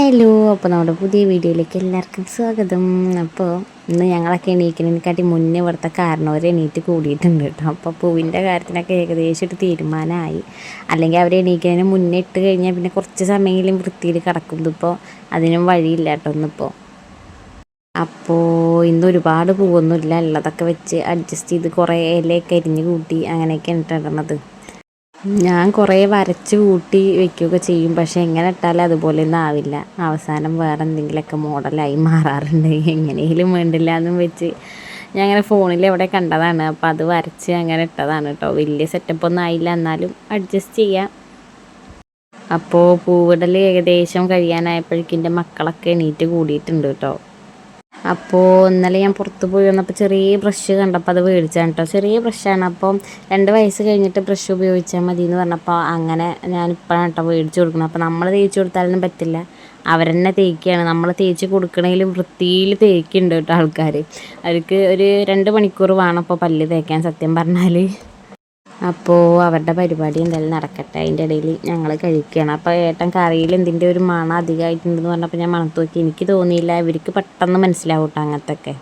Hello, അപ്പോൾ നമ്മുടെ പുതിയ വീഡിയോയിലേക്ക് എല്ലാവർക്കും സ്വാഗതം. അപ്പോൾ ഇന്ന് ഞങ്ങളൊക്കെ എണീക്കുന്നതിനെക്കാട്ടി മുന്നേ ഇവിടുത്തെ കാരണവർ എണീറ്റ് കൂടിയിട്ടുണ്ട് കേട്ടോ. അപ്പോൾ പൂവിൻ്റെ കാര്യത്തിനൊക്കെ ഏകദേശം ഒരു തീരുമാനമായി. അല്ലെങ്കിൽ അവർ എണീക്കുന്നതിന് മുന്നേ ഇട്ട് കഴിഞ്ഞാൽ പിന്നെ കുറച്ച് സമയമെങ്കിലും വൃത്തിയിൽ കിടക്കും. ഇതിപ്പോൾ അതിനും വഴിയില്ല കേട്ടോ ഒന്നിപ്പോൾ. അപ്പോൾ ഇന്ന് ഒരുപാട് പൂവൊന്നുമില്ല, ഉള്ളതൊക്കെ വെച്ച് അഡ്ജസ്റ്റ് ചെയ്ത് കുറേ ഇലയൊക്കെ അരിഞ്ഞ് കൂട്ടി അങ്ങനെയൊക്കെയാണ് ഇടണത്. ഞാൻ കുറേ വരച്ച് കൂട്ടി വയ്ക്കുകയൊക്കെ ചെയ്യും, പക്ഷേ എങ്ങനെ ഇട്ടാലും അതുപോലെ ഒന്നും ആവില്ല. അവസാനം വേറെ എന്തെങ്കിലുമൊക്കെ മോഡലായി മാറാറുണ്ട്. എങ്ങനെയെങ്കിലും വേണ്ടില്ല എന്നും വെച്ച് ഞാൻ അങ്ങനെ ഫോണിൽ എവിടെ കണ്ടതാണ്, അപ്പോൾ അത് വരച്ച് അങ്ങനെ ഇട്ടതാണ് കേട്ടോ. വലിയ സെറ്റപ്പൊന്നും ആയില്ല, എന്നാലും അഡ്ജസ്റ്റ് ചെയ്യാം. അപ്പോൾ പൂവിടൽ ഏകദേശം കഴിയാനായപ്പോഴേക്കും എൻ്റെ മക്കളൊക്കെ എണീറ്റ് കൂടിയിട്ടുണ്ട് കേട്ടോ. അപ്പോൾ ഇന്നലെ ഞാൻ പുറത്ത് പോയി വന്നപ്പോൾ ചെറിയ ബ്രഷ് കണ്ടപ്പോൾ അത് മേടിച്ചാണ് കേട്ടോ. ചെറിയ ബ്രഷാണ്, അപ്പം 2 വയസ്സ് കഴിഞ്ഞിട്ട് ബ്രഷ് ഉപയോഗിച്ചാൽ മതി എന്ന് പറഞ്ഞപ്പോൾ അങ്ങനെ ഞാനിപ്പോഴാണ് കേട്ടോ മേടിച്ച് കൊടുക്കുന്നത്. അപ്പോൾ നമ്മൾ തേച്ച് കൊടുത്താലൊന്നും പറ്റില്ല, അവരെന്നെ തേക്കുകയാണ്. നമ്മൾ തേച്ച് കൊടുക്കണേൽ വൃത്തിയിൽ തേക്കുന്നുണ്ട് കേട്ടോ ആൾക്കാർ. അവർക്ക് ഒരു 2 മണിക്കൂർ വേണം അപ്പോൾ പല്ല് തേക്കാൻ സത്യം പറഞ്ഞാൽ. അപ്പോൾ അവരുടെ പരിപാടി എന്തായാലും നടക്കട്ടെ. അതിൻ്റെ ഇടയിൽ ഞങ്ങൾ കഴിക്കുകയാണ്. അപ്പോൾ ഏട്ടൻ കറിയിൽ എന്തിൻ്റെ ഒരു മണം അധികമായിട്ടുണ്ടെന്ന് പറഞ്ഞപ്പോൾ ഞാൻ മണത്ത് നോക്കി. എനിക്ക് തോന്നിയില്ല, ഇവർക്ക് പെട്ടെന്ന് മനസ്സിലാവും കേട്ടോ അങ്ങനത്തൊക്കെ.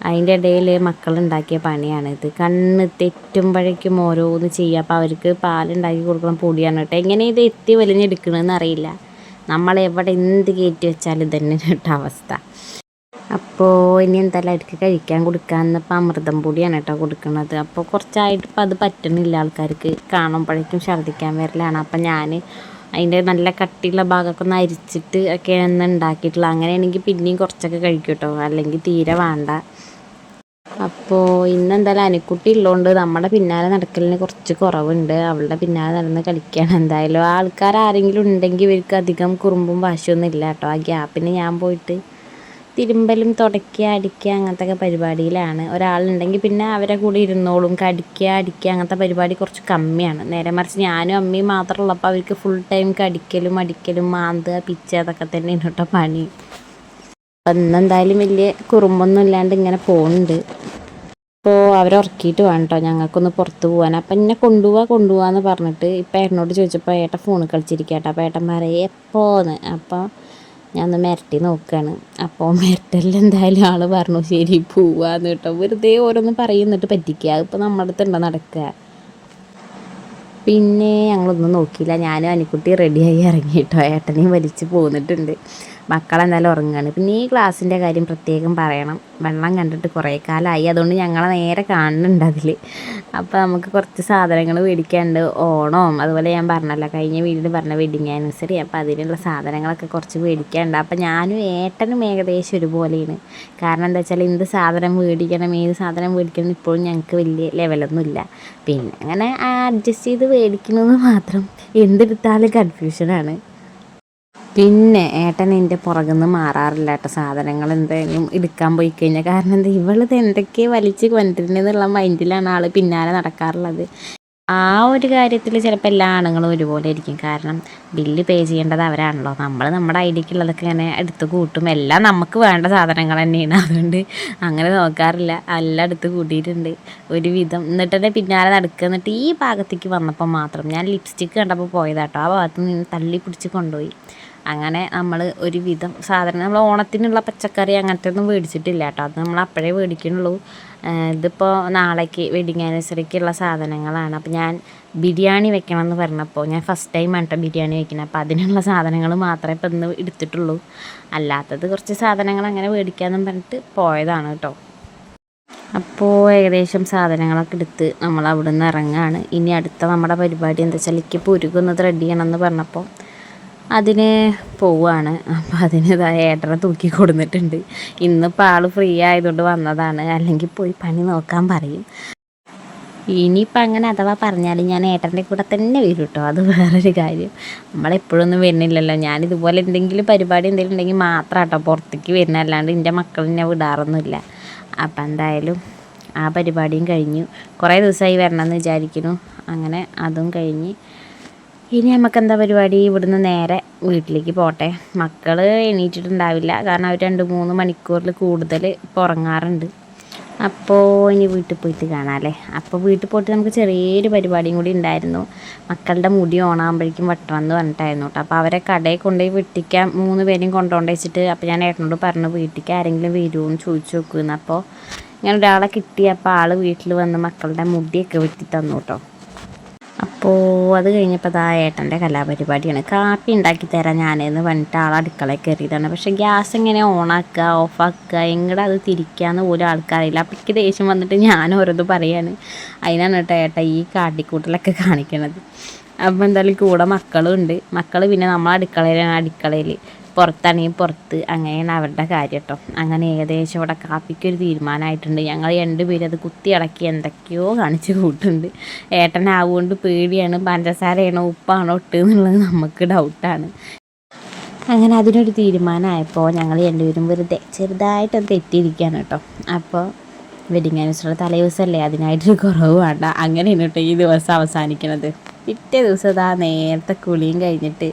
അതിൻ്റെ ഇടയിൽ മക്കളുണ്ടാക്കിയ പണിയാണിത്. കണ്ണ് തെറ്റുമ്പോഴേക്കും ഓരോന്ന് ചെയ്യുക. അപ്പോൾ അവർക്ക് പാലുണ്ടാക്കി കൊടുക്കുന്ന പൊടിയാണ് കേട്ടോ. എങ്ങനെ ഇത് എത്തി വലിഞ്ഞെടുക്കണമെന്ന് അറിയില്ല. നമ്മളെവിടെ എന്ത് കയറ്റി വെച്ചാലും ഇതന്നെ കേട്ടോ അവസ്ഥ. അപ്പോൾ ഇനി എന്തായാലും അവർക്ക് കഴിക്കാൻ കൊടുക്കാമെന്നിപ്പോൾ അമൃതം പൊടിയാണ് കേട്ടോ കൊടുക്കുന്നത്. അപ്പോൾ കുറച്ചായിട്ട് ഇപ്പോൾ അത് പറ്റണില്ല ആൾക്കാർക്ക്. കാണുമ്പോഴേക്കും ഛർദ്ദിക്കാൻ വരലാണ്. അപ്പം ഞാൻ അതിൻ്റെ നല്ല കട്ടിയുള്ള ഭാഗമൊക്കെ ഒന്ന് അരിച്ചിട്ട് ഒക്കെയാണ് ഉണ്ടാക്കിയിട്ടുള്ളത്. അങ്ങനെയാണെങ്കിൽ പിന്നെയും കുറച്ചൊക്കെ കഴിക്കും കേട്ടോ, അല്ലെങ്കിൽ തീരെ വേണ്ട. അപ്പോൾ ഇന്നെന്തായാലും അനിക്കുട്ടി ഉള്ളതുകൊണ്ട് നമ്മുടെ പിന്നാലെ നടക്കലിന് കുറച്ച് കുറവുണ്ട്. അവളുടെ പിന്നാലെ നടന്ന് കളിക്കുകയാണ്. എന്തായാലും ആൾക്കാർ ആരെങ്കിലും ഉണ്ടെങ്കിൽ ഇവർക്ക് അധികം കുറുമ്പും വാശിയൊന്നും ഇല്ല കേട്ടോ. ആ ഗ്യാപ്പിന് ഞാൻ പോയിട്ട് തിരുമ്പലും തുടയ്ക്കുക അടിക്കുക അങ്ങനത്തെ പരിപാടിയിലാണ്. ഒരാളുണ്ടെങ്കിൽ പിന്നെ അവരെ കൂടെ ഇരുന്നോളും. കടിക്കുക അടിക്കുക അങ്ങനത്തെ പരിപാടി കുറച്ച് കമ്മിയാണ്. നേരെ മറിച്ച് ഞാനും അമ്മയും മാത്രം ഉള്ളപ്പോൾ അവർക്ക് ഫുൾ ടൈം കടിക്കലും അടിക്കലും മാന്തുക പിച്ച അതൊക്കെ തന്നെയാണ് കേട്ടോ പണി. അപ്പം ഇന്നെന്തായാലും വലിയ കുറുമ്പൊന്നും ഇല്ലാണ്ട് ഇങ്ങനെ പോകുന്നുണ്ട്. അപ്പോൾ അവരെ ഉറക്കിയിട്ട് വേണം കേട്ടോ ഞങ്ങൾക്കൊന്ന് പുറത്ത് പോകാൻ. അപ്പം എന്നെ കൊണ്ടുപോകാമെന്ന് പറഞ്ഞിട്ട് ഇപ്പം ഏട്ടനോട് ചോദിച്ചപ്പോൾ ഏട്ടൻ ഫോണിൽ കളിച്ചിരിക്കുക കേട്ടോ. അപ്പോൾ ഏട്ടൻ പറയും എപ്പോന്ന്. അപ്പോൾ ഞാൻ ഒന്ന് മിരട്ടി നോക്കുകയാണ്. അപ്പോൾ മിരട്ടലിൽ എന്തായാലും ആൾ പറഞ്ഞു ശരി പോവാന്ന് കേട്ടോ. വെറുതെ ഓരോന്ന് പറയുന്നിട്ട് പറ്റിക്കുക. ഇപ്പോൾ നമ്മുടെ അടുത്തുണ്ടോ നടക്കുക. പിന്നെ ഞങ്ങളൊന്നും നോക്കിയില്ല. ഞാനും അനിക്കുട്ടി റെഡിയായി ഇറങ്ങി കേട്ടോ. ഏട്ടനെയും വലിച്ച് പോന്നിട്ടുണ്ട്. മക്കളെന്തായാലും ഉറങ്ങുകയാണ്. പിന്നെ ഈ ഗ്ലാസിൻ്റെ കാര്യം പ്രത്യേകം പറയണം. വെള്ളം കണ്ടിട്ട് കുറേ കാലമായി, അതുകൊണ്ട് ഞങ്ങളെ നേരെ കാണുന്നുണ്ട് അതിൽ. അപ്പോൾ നമുക്ക് കുറച്ച് സാധനങ്ങൾ മേടിക്കാനുണ്ട്. ഓണവും അതുപോലെ ഞാൻ പറഞ്ഞല്ലോ കഴിഞ്ഞ വീട്ടിൽ പറഞ്ഞ വെഡിങ് ആനിവേഴ്സറി. അപ്പോൾ അതിനുള്ള സാധനങ്ങളൊക്കെ കുറച്ച് മേടിക്കാനുണ്ട്. അപ്പോൾ ഞാനും ഏട്ടനും ഏകദേശം ഒരുപോലെയാണ്. കാരണം എന്താ വെച്ചാൽ എന്ത് സാധനം മേടിക്കണം ഏത് സാധനം മേടിക്കണം ഇപ്പോഴും ഞങ്ങൾക്ക് വലിയ ലെവലൊന്നുമില്ല. പിന്നെ അങ്ങനെ അഡ്ജസ്റ്റ് ചെയ്ത് മേടിക്കണമെന്ന് മാത്രം. എന്തെടുത്താലും കൺഫ്യൂഷനാണ്. പിന്നെ ഏട്ടൻ എൻ്റെ പുറകിൽ നിന്ന് മാറാറില്ല കേട്ടോ. സാധനങ്ങൾ എന്തെങ്കിലും എടുക്കാൻ പോയി കഴിഞ്ഞാൽ. കാരണം എന്താ ഇവളിത് എന്തൊക്കെ വലിച്ച് കൊണ്ടുവരുന്നതെന്നുള്ള മൈൻഡിലാണ് ആൾ പിന്നാലെ നടക്കാറുള്ളത്. ആ ഒരു കാര്യത്തിൽ ചിലപ്പോൾ എല്ലാ ആണുങ്ങളും ഒരുപോലെ ആയിരിക്കും. കാരണം ബില്ല് പേ ചെയ്യേണ്ടത് അവരാണല്ലോ. നമ്മൾ നമ്മുടെ ഐഡിയക്കുള്ളതൊക്കെ ഇങ്ങനെ എടുത്ത് കൂട്ടും. എല്ലാം നമുക്ക് വേണ്ട സാധനങ്ങൾ തന്നെയാണ്. അതുകൊണ്ട് അങ്ങനെ നോക്കാറില്ല. എല്ലാം എടുത്ത് കൂട്ടിയിട്ടുണ്ട് ഒരുവിധം. എന്നിട്ട് തന്നെ പിന്നാലെ നടക്കുക. എന്നിട്ട് ഈ ഭാഗത്തേക്ക് വന്നപ്പോൾ മാത്രം ഞാൻ ലിപ്സ്റ്റിക്ക് കണ്ടപ്പോൾ പോയതാട്ടോ. ആ ഭാഗത്ത് നിന്ന് തള്ളി പിടിച്ച് കൊണ്ടുപോയി. അങ്ങനെ നമ്മൾ ഒരുവിധം സാധനം നമ്മൾ ഓണത്തിനുള്ള പച്ചക്കറി അങ്ങനത്തെ ഒന്നും മേടിച്ചിട്ടില്ല കേട്ടോ. അത് നമ്മൾ അപ്പോഴേ മേടിക്കുന്നുള്ളൂ. ഇതിപ്പോൾ നാളേക്ക് വെഡിങ് ആനിവേഴ്സറിക്കുള്ള സാധനങ്ങളാണ്. അപ്പോൾ ഞാൻ ബിരിയാണി വെക്കണം എന്ന് പറഞ്ഞപ്പോൾ ഞാൻ ഫസ്റ്റ് ടൈമാണ് കേട്ടോ ബിരിയാണി വെക്കുന്നത്. അപ്പോൾ അതിനുള്ള സാധനങ്ങൾ മാത്രമേ ഇപ്പോൾ ഇന്ന് എടുത്തിട്ടുള്ളൂ. അല്ലാത്തത് കുറച്ച് സാധനങ്ങൾ അങ്ങനെ മേടിക്കാമെന്നും പറഞ്ഞിട്ട് പോയതാണ് കേട്ടോ. അപ്പോൾ ഏകദേശം സാധനങ്ങളൊക്കെ എടുത്ത് നമ്മൾ അവിടെ നിന്ന് ഇറങ്ങുകയാണ്. ഇനി അടുത്ത നമ്മുടെ പരിപാടി എന്താ വെച്ചാൽ എനിക്ക് പുരുകൊന്ന് റെഡി ചെയ്യണമെന്ന് പറഞ്ഞപ്പോൾ അതിന് പോവുകയാണ്. അപ്പോൾ അതിന് ഏട്ടനെ തൂക്കി കൊടുത്തിട്ടുണ്ട്. ഇന്നിപ്പോൾ ആൾ ഫ്രീ ആയതുകൊണ്ട് വന്നതാണ്, അല്ലെങ്കിൽ പോയി പണി നോക്കാൻ പറയും. ഇനിയിപ്പോൾ അങ്ങനെ അഥവാ പറഞ്ഞാൽ ഞാൻ ഏട്ടൻ്റെ കൂടെ തന്നെ വരും കേട്ടോ. അത് വേറൊരു കാര്യം. നമ്മളെപ്പോഴൊന്നും വരുന്നില്ലല്ലോ. ഞാനിതുപോലെ എന്തെങ്കിലും പരിപാടി എന്തെങ്കിലും ഉണ്ടെങ്കിൽ മാത്രം കേട്ടോ പുറത്തേക്ക് വരുന്നത്, അല്ലാണ്ട് എൻ്റെ മക്കളെന്നെ വിടാറൊന്നുമില്ല. അപ്പം എന്തായാലും ആ പരിപാടിയും കഴിഞ്ഞു. കുറേ ദിവസമായി വരണമെന്ന് വിചാരിക്കുന്നു. അങ്ങനെ അതും കഴിഞ്ഞ് ഇനി നമുക്കെന്താ പരിപാടി, ഇവിടുന്ന് നേരെ വീട്ടിലേക്ക് പോട്ടെ. മക്കൾ എണീറ്റിട്ടുണ്ടാവില്ല, കാരണം അവർ 2-3 മണിക്കൂറിൽ കൂടുതൽ ഇപ്പോൾ ഉറങ്ങാറുണ്ട്. അപ്പോൾ ഇനി വീട്ടിൽ പോയിട്ട് കാണാമല്ലേ. അപ്പോൾ വീട്ടിൽ പോയിട്ട് നമുക്ക് ചെറിയൊരു പരിപാടിയും കൂടി ഉണ്ടായിരുന്നു. മക്കളുടെ മുടി ഓണാകുമ്പോഴേക്കും വെട്ടണം എന്ന് പറഞ്ഞിട്ടായിരുന്നു കേട്ടോ. അപ്പോൾ അവരെ കടയിൽ കൊണ്ടുപോയി വെട്ടിക്കാൻ 3 പേരെയും കൊണ്ടുകൊണ്ട് വെച്ചിട്ട് അപ്പോൾ ഞാൻ ഏട്ടനോട് പറഞ്ഞു വീട്ടിലേക്ക് ആരെങ്കിലും വരുമോ എന്ന് ചോദിച്ചു നോക്കുമെന്ന്. അപ്പോൾ ഞാൻ ഒരാളെ കിട്ടിയപ്പോൾ ആൾ വീട്ടിൽ വന്ന് മക്കളുടെ മുടിയൊക്കെ വെട്ടി തന്നു കേട്ടോ. അപ്പോൾ അത് കഴിഞ്ഞപ്പോൾ അതാ ഏട്ടൻ്റെ കലാപരിപാടിയാണ്. കാപ്പി ഉണ്ടാക്കി തരാം ഞാനെന്ന് പറഞ്ഞിട്ട് ആൾ അടുക്കളയിൽ കയറിയതാണ്. പക്ഷേ ഗ്യാസ് എങ്ങനെ ഓണാക്കുക ഓഫാക്കുക എങ്ങടെ അത് തിരിക്കാമെന്ന് പോലും ആൾക്കറിയില്ല. അപ്പോൾ എനിക്ക് ദേഷ്യം വന്നിട്ട് ഞാൻ ഓരോന്ന് പറയാണ്. അതിനാണ് കേട്ടോ ഏട്ട ഈ കാട്ടിക്കൂട്ടലൊക്കെ കാണിക്കണത്. അപ്പോൾ എന്തായാലും കൂടെ മക്കളും ഉണ്ട്. മക്കൾ പിന്നെ നമ്മൾ അടുക്കളയിൽ പുറത്താണെങ്കിൽ പുറത്ത്, അങ്ങനെയാണ് അവരുടെ കാര്യം കേട്ടോ. അങ്ങനെ ഏകദേശം ഇവിടെ കാപ്പിക്കൊരു തീരുമാനമായിട്ടുണ്ട്. ഞങ്ങൾ 2 പേരും അത് കുത്തി ഇളക്കി എന്തൊക്കെയോ കാണിച്ച് കൂട്ടുന്നുണ്ട്. ഏട്ടനാവുകൊണ്ട് പേടിയാണ്, പഞ്ചസാരയാണോ ഉപ്പാണോ ഇട്ട് എന്നുള്ളത് നമുക്ക് ഡൗട്ടാണ്. അങ്ങനെ അതിനൊരു തീരുമാനമായപ്പോൾ ഞങ്ങൾ 2 പേരും വെറുതെ ചെറുതായിട്ടത് തെറ്റിയിരിക്കുകയാണ് കേട്ടോ. അപ്പോൾ വെഡിങ് ആനിവേഴ്സറിയുടെ തലേ ദിവസമല്ലേ, അതിനായിട്ടൊരു കുറവ് വേണ്ട. അങ്ങനെയാണ് കേട്ടോ ഈ ദിവസം അവസാനിക്കുന്നത്. പിറ്റേ ദിവസം അതാ നേരത്തെ കുളിയും കഴിഞ്ഞിട്ട്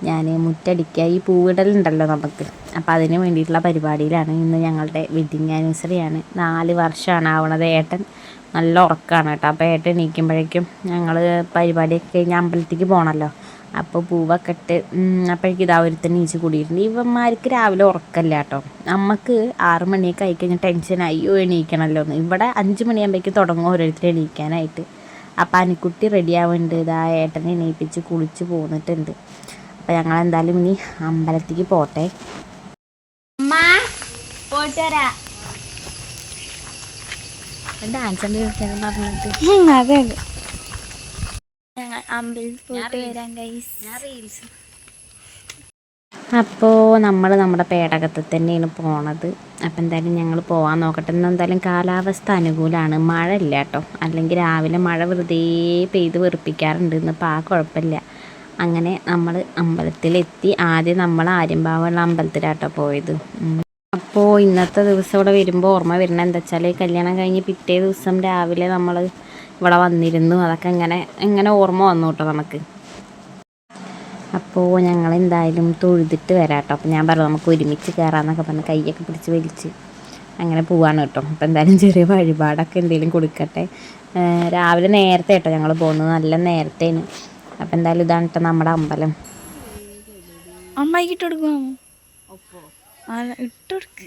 ഞാൻ മുറ്റടിക്കുക, ഈ പൂവിടലുണ്ടല്ലോ നമുക്ക്, അപ്പോൾ അതിന് വേണ്ടിയിട്ടുള്ള പരിപാടിയിലാണ്. ഇന്ന് ഞങ്ങളുടെ വെഡ്ഡിങ് ആനിവേഴ്സറിയാണ്. 4 വർഷമാണ് ആവണത്. ഏട്ടൻ നല്ല ഉറക്കമാണ് കേട്ടോ. അപ്പോൾ ഏട്ടൻ എണീക്കുമ്പോഴേക്കും ഞങ്ങൾ പരിപാടിയൊക്കെ കഴിഞ്ഞ് അമ്പലത്തേക്ക് പോകണമല്ലോ. അപ്പോൾ പൂവൊക്കെ ഇട്ട് അപ്പോഴേക്കും ഇതാ ഒരുത്തന്നെ നീച്ച് കൂടിയിട്ടുണ്ട്. ഇവന്മാർക്ക് രാവിലെ ഉറക്കമില്ല കേട്ടോ. നമുക്ക് 6 മണിയൊക്കെ ആയിക്കഴിഞ്ഞാൽ ടെൻഷൻ അയ്യോ എണീക്കണമല്ലോ എന്ന്. ഇവിടെ 5 മണിയാകുമ്പോഴേക്കും തുടങ്ങും ഓരോരുത്തർ എണീക്കാനായിട്ട്. അപ്പോൾ അനിക്കുട്ടി റെഡി ആവുന്നുണ്ട്. ഇതാ ഏട്ടനെ എണീപ്പിച്ച് കുളിച്ച് പോന്നിട്ടുണ്ട്. അപ്പോൾ ഞങ്ങൾ എന്തായാലും ഇനി അമ്പലത്തേക്ക് പോട്ടെ. അപ്പോൾ നമ്മൾ നമ്മുടെ പേടകത്തിൽ തന്നെയാണ് പോണത്. അപ്പോൾ എന്തായാലും ഞങ്ങൾ പോകാൻ നോക്കട്ടെ. എന്തായാലും കാലാവസ്ഥ അനുകൂലമാണ്, മഴ ഇല്ല കേട്ടോ. അല്ലെങ്കിൽ രാവിലെ മഴ വെറുതെ പെയ്ത് വെറുപ്പിക്കാറുണ്ട്. ഇന്നിപ്പോൾ ആ കുഴപ്പമില്ല. അങ്ങനെ നമ്മൾ അമ്പലത്തിലെത്തി. ആദ്യം നമ്മൾ ആര്യമ്പാവുള്ള അമ്പലത്തിലാട്ടോ പോയത്. അപ്പോൾ ഇന്നത്തെ ദിവസം ഇവിടെ വരുമ്പോൾ ഓർമ്മ വരുന്നത് എന്താ വെച്ചാൽ, കല്യാണം കഴിഞ്ഞ് പിറ്റേ ദിവസം രാവിലെ നമ്മൾ ഇവിടെ വന്നിരുന്നു. അതൊക്കെ എങ്ങനെ ഓർമ്മ വന്നു കേട്ടോ നമുക്ക്. അപ്പോൾ ഞങ്ങൾ എന്തായാലും തൊഴുതിട്ട് വരാം കേട്ടോ. അപ്പോൾ ഞാൻ പറഞ്ഞു നമുക്ക് ഒരുമിച്ച് കയറാമെന്നൊക്കെ പറഞ്ഞ് കൈയൊക്കെ പിടിച്ച് വലിച്ച് അങ്ങനെ പോവാണ് കേട്ടോ. അപ്പോൾ എന്തായാലും ചെറിയ വഴിപാടൊക്കെ എന്തെങ്കിലും കൊടുക്കട്ടെ. രാവിലെ നേരത്തെ കേട്ടോ ഞങ്ങൾ പോകുന്നത്, നല്ല നേരത്തേന്. അപ്പം എന്തായാലും ഇതാണ് കേട്ടോ നമ്മുടെ അമ്പലം. അമ്മായിക്ക് ഇട്ട് കൊടുക്കുമോ? ഇട്ട് കൊടുക്ക,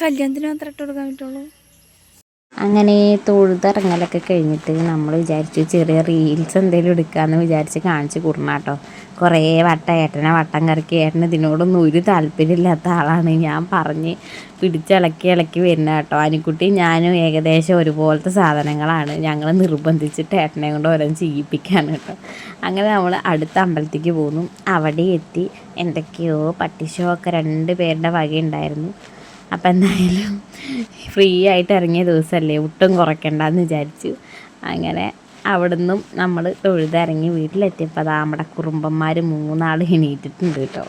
കല്യാണത്തിന് മാത്രം ഇട്ട് കൊടുക്കാൻ പറ്റുള്ളൂ. അങ്ങനെ തൊഴുതിറങ്ങലൊക്കെ കഴിഞ്ഞിട്ട് നമ്മൾ വിചാരിച്ചു ചെറിയ റീൽസ് എന്തെങ്കിലും എടുക്കാമെന്ന് വിചാരിച്ച് കാണിച്ച് കൂടണം കേട്ടോ. കുറേ ഏട്ടനെ വട്ടം കറക്കി. ഏട്ടന് ഇതിനോടൊന്നും ഒരു താല്പര്യമില്ലാത്ത ആളാണ്. ഞാൻ പറഞ്ഞ് ഇളക്കി വരുന്ന കേട്ടോ. അനിക്കുട്ടി ഞാനും ഏകദേശം ഒരുപോലത്തെ സാധനങ്ങളാണ്. ഞങ്ങൾ നിർബന്ധിച്ചിട്ട് ഏട്ടനെ കൊണ്ട് ഓരോന്ന് ചെയ്യിപ്പിക്കാൻ കേട്ടോ. അങ്ങനെ നമ്മൾ അടുത്ത അമ്പലത്തേക്ക് പോന്നു. അവിടെ എത്തി. എന്തൊക്കെയോ പട്ടിഷോ ഒക്കെ 2 പേരുടെ വകയുണ്ടായിരുന്നു. അപ്പം എന്തായാലും ഫ്രീ ആയിട്ട് ഇറങ്ങിയ ദിവസമല്ലേ, ഒട്ടും കുറയ്ക്കണ്ടെന്ന് വിചാരിച്ചു. അങ്ങനെ അവിടെ നിന്നും നമ്മൾ തൊഴുതിറങ്ങി വീട്ടിലെത്തിയപ്പോൾ അതാ നമ്മുടെ കുറുമ്പന്മാർ 3 ആൾ എണീറ്റിട്ടുണ്ട് കേട്ടോ.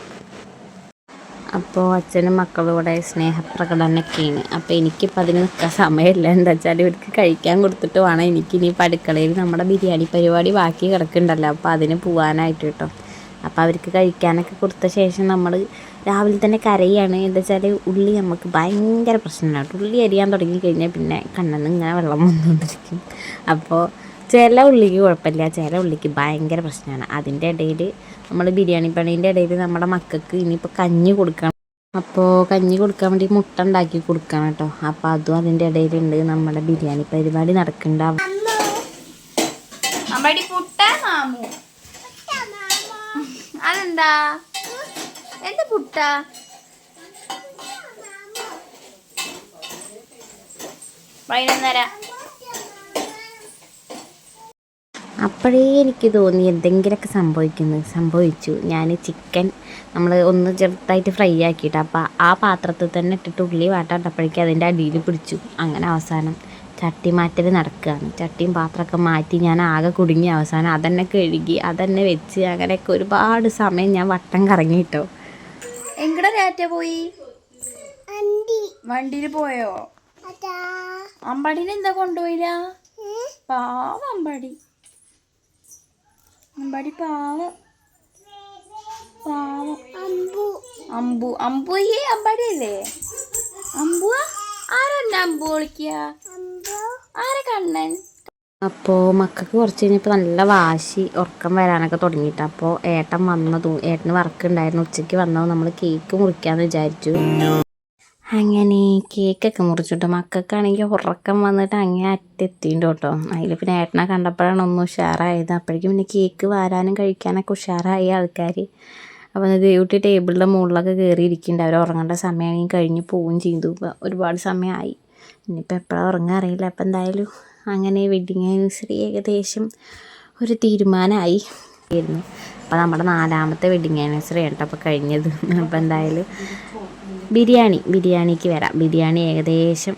അപ്പോൾ അച്ഛനും മക്കളും ഇവിടെ സ്നേഹപ്രകടനമൊക്കെയാണ്. അപ്പോൾ എനിക്കിപ്പോൾ അതിന് നിൽക്കാൻ സമയമില്ല. എന്താ വെച്ചാൽ ഇവർക്ക് കഴിക്കാൻ കൊടുത്തിട്ട് വേണം എനിക്കിനി അടുക്കളയിൽ നമ്മുടെ ബിരിയാണി പരിപാടി ബാക്കി കിടക്കുന്നുണ്ടല്ലോ, അപ്പോൾ അതിന് പോകാനായിട്ട് കേട്ടോ. അപ്പോൾ അവർക്ക് കഴിക്കാനൊക്കെ കൊടുത്ത ശേഷം നമ്മൾ രാവിലെ തന്നെ കരയാണ്. എന്താ വെച്ചാൽ ഉള്ളി നമുക്ക് ഭയങ്കര പ്രശ്നമാണ്. ഉള്ളി അരിയാൻ തുടങ്ങി കഴിഞ്ഞാൽ പിന്നെ കണ്ണിൽ ഇങ്ങനെ വെള്ളം വന്നുകൊണ്ടിരിക്കും. അപ്പോൾ ചില ഉള്ളിക്ക് കുഴപ്പമില്ല, ചില ഉള്ളിക്ക് ഭയങ്കര പ്രശ്നമാണ്. അതിൻ്റെ ഇടയിൽ നമ്മൾ ബിരിയാണി പണീൻ്റെ ഇടയിൽ നമ്മുടെ മക്കൾക്ക് ഇനിയിപ്പോൾ കഞ്ഞി കൊടുക്കണം. അപ്പോൾ കഞ്ഞി കൊടുക്കാൻ വേണ്ടി മുട്ട ഉണ്ടാക്കി കൊടുക്കണം കേട്ടോ. അപ്പോൾ അതും അതിൻ്റെ ഇടയിലുണ്ട്. നമ്മുടെ ബിരിയാണി പരിപാടി നടക്കുന്നുണ്ട്. അതെന്താ എന്താ പുട്ട? വൈകുന്നേരം അപ്പോഴേ എനിക്ക് തോന്നി എന്തെങ്കിലുമൊക്കെ സംഭവിച്ചു. ഞാൻ ചിക്കൻ നമ്മൾ ഒന്ന് ചെറുതായിട്ട് ഫ്രൈ ആക്കിയിട്ട് അപ്പോൾ ആ പാത്രത്തിൽ തന്നെ ഇട്ടിട്ട് ഉള്ളി വാട്ടാട്ടപ്പോഴേക്കും അതിൻ്റെ അടിയിൽ പിടിച്ചു. അങ്ങനെ അവസാനം ചട്ടി മാറ്റൽ നടക്കുകയാണ്. ചട്ടിയും പാത്രമൊക്കെ മാറ്റി ഞാൻ ആകെ കുടുങ്ങി. അവസാനം അതന്നെ കഴുകി അതന്നെ വെച്ച് അങ്ങനെയൊക്കെ ഒരുപാട് സമയം ഞാൻ വട്ടം കറങ്ങി കേട്ടോ. എങ്ങടെ രാറ്റ പോയി? വണ്ടിയിൽ പോയോ? അമ്പാടിനെ എന്താ കൊണ്ടുപോയില്ല? പാവം അമ്പാടി പാവം. അമ്പു അമ്പുയെ അമ്പാടിയല്ലേ? ആരെന്നെ അമ്പു വിളിക്കുക? ആരെ കണ്ണൻ? അപ്പോൾ മക്കൾക്ക് കുറച്ച് കഴിഞ്ഞപ്പോൾ നല്ല വാശി ഉറക്കം വരാനൊക്കെ തുടങ്ങിയിട്ട് അപ്പോൾ ഏട്ടൻ വന്നതും ഏട്ടന് വർക്ക് ഉണ്ടായിരുന്നു ഉച്ചയ്ക്ക് വന്നതും നമ്മൾ കേക്ക് മുറിക്കാമെന്ന് വിചാരിച്ചു. അങ്ങനെ കേക്കൊക്കെ മുറിച്ചിട്ട് മക്കൾക്കാണെങ്കിൽ ഉറക്കം വന്നിട്ട് അങ്ങനെ അറ്റെത്തിയിട്ട് കേട്ടോ. അതിൽ പിന്നെ ഏട്ടനെ കണ്ടപ്പോഴാണ് ഒന്ന് ഉഷാറായത്. അപ്പോഴേക്കും പിന്നെ കേക്ക് വാരാനും കഴിക്കാനൊക്കെ ഉഷാറായി ആൾക്കാർ. അപ്പോൾ ദേവുട്ടി ടേബിളിൻ്റെ മുകളിലൊക്കെ കയറിയിരിക്കുന്നുണ്ട്. അവർ ഉറങ്ങേണ്ട സമയമാണെങ്കിൽ കഴിഞ്ഞ് പോവുകയും ചെയ്തു. ഇപ്പോൾ ഒരുപാട് സമയമായി. ഇനിയിപ്പോൾ എപ്പോഴാണ് ഉറങ്ങാൻ അറിയില്ല. അപ്പോൾ എന്തായാലും അങ്ങനെ വെഡ്ഡിങ് ആനിവേഴ്സറി ഏകദേശം ഒരു തീരുമാനമായി ആയിരുന്നു. അപ്പോൾ നമ്മുടെ 4ാമത്തെ വെഡ്ഡിങ് ആനിവേഴ്സറി ആണ് അപ്പോൾ കഴിഞ്ഞത്. അപ്പോൾ എന്തായാലും ബിരിയാണിക്ക് വരാം. ബിരിയാണി ഏകദേശം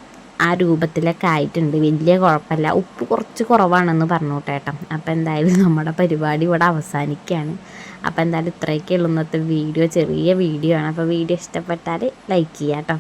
ആ രൂപത്തിലൊക്കെ ആയിട്ടുണ്ട്. വലിയ കുഴപ്പമില്ല. ഉപ്പ് കുറച്ച് കുറവാണെന്ന് പറഞ്ഞു കേട്ടോ. അപ്പോൾ എന്തായാലും നമ്മുടെ പരിപാടി ഇവിടെ അവസാനിക്കുകയാണ്. അപ്പോൾ എന്തായാലും ഇത്രയൊക്കെ ഉള്ളൂ ഇന്നത്തെ വീഡിയോ. ചെറിയ വീഡിയോ ആണ്. അപ്പോൾ വീഡിയോ ഇഷ്ടപ്പെട്ടാൽ ലൈക്ക് ചെയ്യാം കേട്ടോ.